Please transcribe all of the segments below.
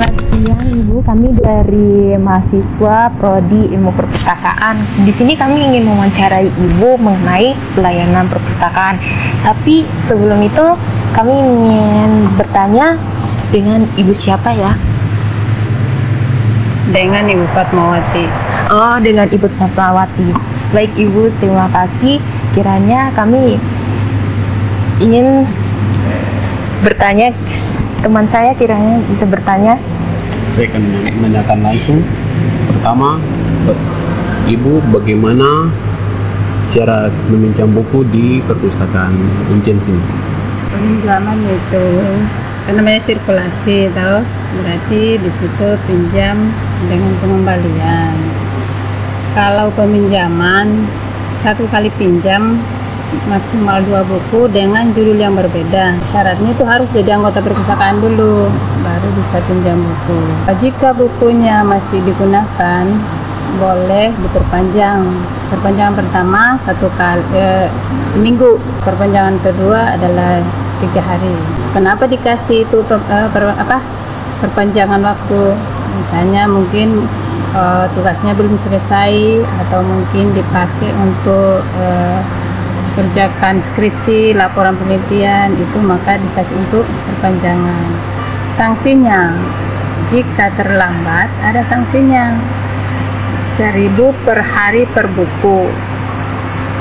Selamat siang Ibu, kami dari mahasiswa Prodi Ilmu Perpustakaan. Di sini kami ingin mewawancarai Ibu mengenai pelayanan perpustakaan. Tapi sebelum itu kami ingin bertanya dengan Ibu siapa ya? Dengan Ibu Fatmawati. Oh, dengan Ibu Fatmawati. Baik Ibu, terima kasih. Kiranya kami ingin bertanya, teman saya kiranya bisa bertanya. Saya akan menanyakan langsung. Pertama, Ibu bagaimana cara meminjam buku di perpustakaan Uncen sini? Peminjaman itu namanya sirkulasi, tahu? Berarti di situ pinjam dengan pengembalian. Kalau peminjaman, satu kali pinjam maksimal 2 buku dengan judul yang berbeda. Syaratnya itu harus jadi anggota perpustakaan dulu, baru bisa pinjam buku. Jika bukunya masih digunakan, boleh diperpanjang. Perpanjangan pertama seminggu. Perpanjangan kedua adalah 3 hari. Kenapa dikasih itu perpanjangan waktu? Misalnya mungkin tugasnya belum selesai atau mungkin dipakai untuk kerjakan skripsi, laporan penelitian, itu maka dikasih untuk perpanjangan. Sanksinya, jika terlambat ada sanksinya 1.000 per hari per buku.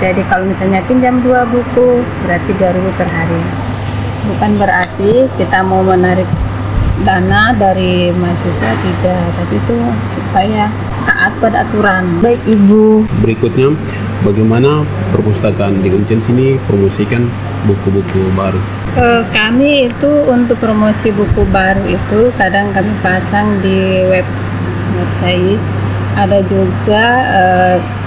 Jadi kalau misalnya pinjam 2 buku berarti 2.000 per hari. Bukan berarti kita mau menarik dana dari mahasiswa, tidak, tapi itu supaya taat pada aturan. Baik Ibu. Berikutnya, bagaimana perpustakaan di Uncen sini promosikan buku-buku baru? Kami itu untuk promosi buku baru itu kadang kami pasang di website. Ada juga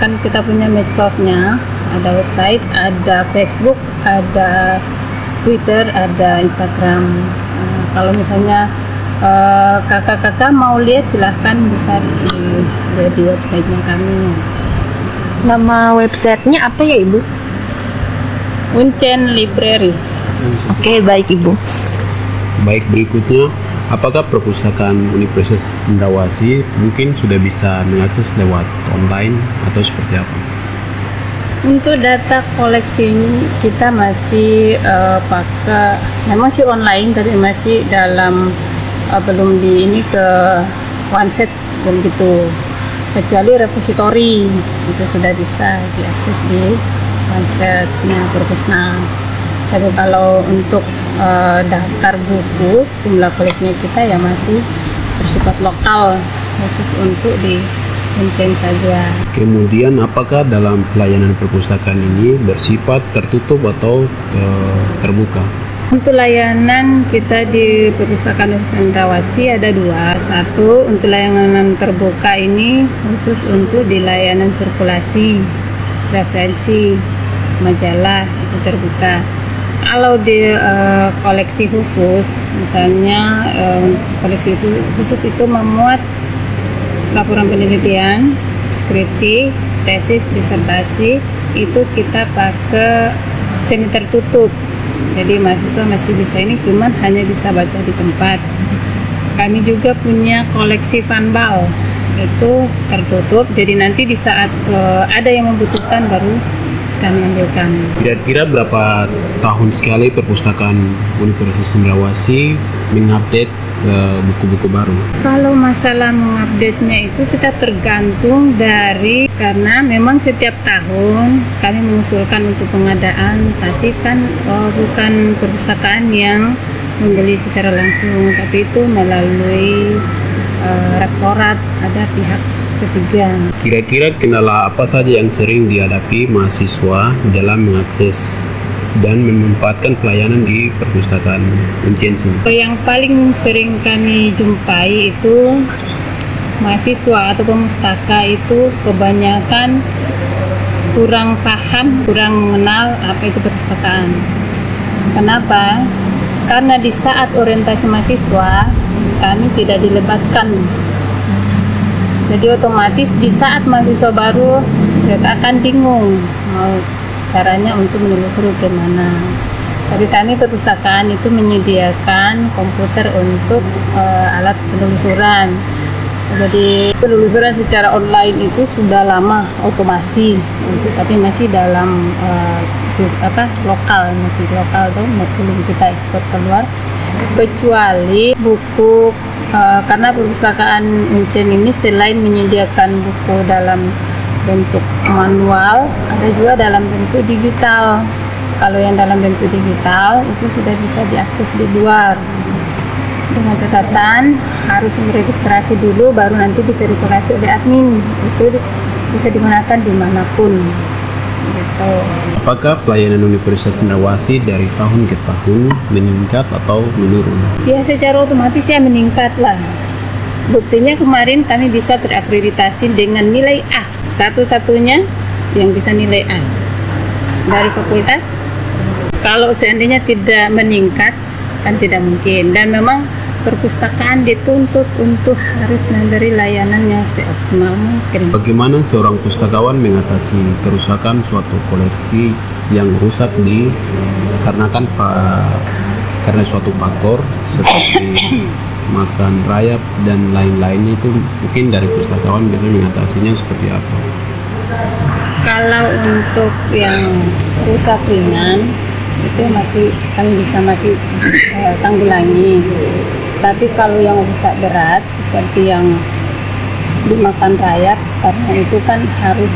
kan kita punya medsosnya, ada website, ada Facebook, ada Twitter, ada Instagram. Kalau misalnya kakak-kakak mau lihat silahkan bisa di websitenya kami. Nama websitenya apa ya Ibu? Uncen Library. Oke, baik Ibu. Baik, berikutnya, apakah perpustakaan Universitas Cendrawasih mungkin sudah bisa mengakses lewat online atau seperti apa? Untuk data koleksi kita masih pakai, memang sih online, tapi masih dalam belum di ini ke OneSet belum gitu. Kecuali repositori itu sudah bisa diakses di OneSetnya Perpusnas. Tapi kalau untuk daftar buku, jumlah koleksinya kita ya masih bersifat lokal, khusus untuk di Uncen saja. Kemudian, apakah dalam pelayanan perpustakaan ini bersifat tertutup atau terbuka? Untuk layanan kita di Perpustakaan Cendrawasih ada 2. Satu, untuk layanan terbuka ini khusus untuk di layanan sirkulasi, referensi, majalah, itu terbuka. Kalau di koleksi khusus, misalnya koleksi itu khusus itu memuat laporan penelitian, skripsi, tesis, disertasi, itu kita pakai semi tertutup. Jadi mahasiswa masih bisa ini, cuman hanya bisa baca di tempat. Kami juga punya koleksi fanbal, itu tertutup. Jadi nanti di saat ada yang membutuhkan baru kami ambilkan. Kira-kira berapa tahun sekali perpustakaan Universitas Cendrawasih mengupdate buku-buku baru? Kalau masalah mengupdate-nya itu kita tergantung dari, karena memang setiap tahun kami mengusulkan untuk pengadaan, tapi kan bukan perpustakaan yang membeli secara langsung, tapi itu melalui rektorat, ada pihak ketiga. Kira-kira kendala apa saja yang sering dihadapi mahasiswa dalam mengakses dan memanfaatkan pelayanan di perpustakaan Uncen sini? Yang paling sering kami jumpai itu mahasiswa atau pemustaka itu kebanyakan kurang paham, kurang mengenal apa itu perpustakaan. Kenapa? Karena di saat orientasi mahasiswa kami tidak dilibatkan. Jadi otomatis di saat mahasiswa baru mereka akan bingung mau caranya untuk menelusuri bagaimana. Tapi kami perpustakaan itu menyediakan komputer untuk alat penelusuran. Jadi penelusuran secara online itu sudah lama otomasi, tapi masih dalam lokal, masih lokal tuh belum kita ekspor keluar. Kecuali buku, karena perpustakaan Uncen ini selain menyediakan buku dalam bentuk manual, ada juga dalam bentuk digital. Kalau yang dalam bentuk digital itu sudah bisa diakses di luar. Dengan catatan harus meregistrasi dulu, baru nanti diverifikasi oleh admin. Itu bisa digunakan dimanapun. Gitu. Apakah pelayanan Universitas Cendrawasih dari tahun ke tahun meningkat atau menurun? Ya, secara otomatis ya meningkat lah. Buktinya kemarin kami bisa terakreditasi dengan nilai A. Satu-satunya yang bisa nilai A dari fakultas. Kalau seandainya tidak meningkat, kan tidak mungkin. Dan memang perpustakaan dituntut untuk harus memberi layanan yang seoptimal mungkin. Bagaimana seorang pustakawan mengatasi kerusakan suatu koleksi yang rusak dikarenakan karena suatu faktor seperti makan rayap dan lain-lainnya, itu mungkin dari pustakawan bisa mengatasinya seperti apa? Kalau untuk yang rusak ringan itu kami bisa tanggulangi. Tapi kalau yang rusak berat seperti yang dimakan rayap, karena itu kan harus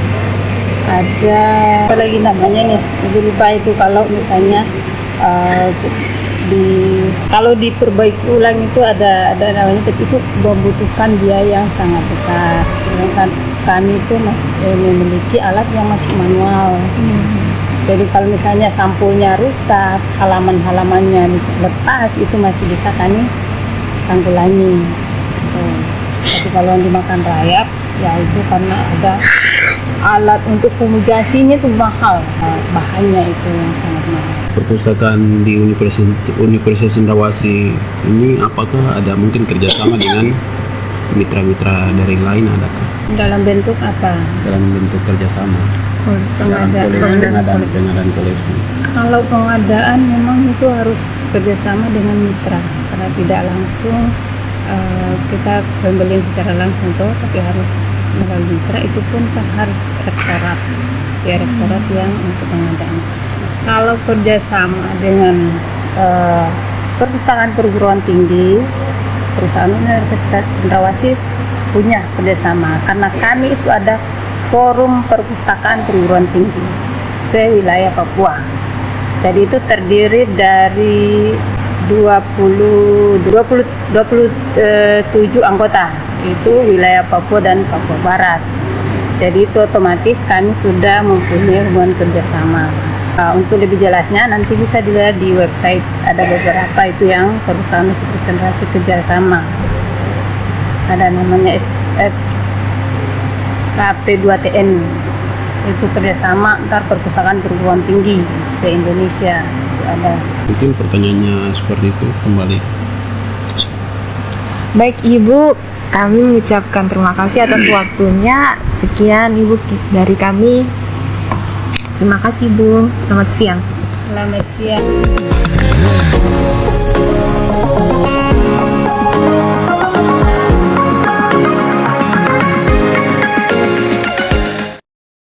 ada apa lagi namanya nih, lupa itu, kalau misalnya kalau diperbaiki ulang itu ada namanya, tapi itu membutuhkan biaya yang sangat besar. Sedangkan kami itu memiliki alat yang masih manual. Jadi kalau misalnya sampulnya rusak, halaman-halamannya bisa lepas, itu masih bisa kami tanggulangi. Tapi kalau yang dimakan rayap, ya itu karena ada alat untuk fumigasinya itu mahal, bahannya itu yang sangat mahal. Perpustakaan di Universitas Cendrawasih ini apakah ada mungkin kerjasama dengan mitra-mitra dari lain, adakah? Dalam bentuk apa? Dalam bentuk kerjasama. Pengadaan koleksi. Kalau pengadaan memang itu harus kerjasama dengan mitra, karena tidak langsung kita pembelian secara langsung tapi harus melalui mitra. Itu pun kan harus rektorat yang untuk pengadaan. Kalau kerjasama dengan perpustakaan perguruan tinggi, perusahaan Universitas Cendrawasih punya kerjasama, karena kami itu ada Forum Perpustakaan Perguruan Tinggi se-wilayah Papua. Jadi itu terdiri dari 27 anggota, itu wilayah Papua dan Papua Barat. Jadi itu otomatis kami sudah mempunyai hubungan kerjasama. Untuk lebih jelasnya nanti bisa dilihat di website, ada beberapa itu yang Perpustakaan Universitas Cendrawasih kerjasama. Ada namanya KP2TN, itu kerjasama antar perpustakaan perguruan tinggi se-Indonesia. Ada. Mungkin pertanyaannya seperti itu kembali. Baik Ibu, kami mengucapkan terima kasih atas waktunya. Sekian Ibu dari kami. Terima kasih Bu. Selamat siang. Selamat siang.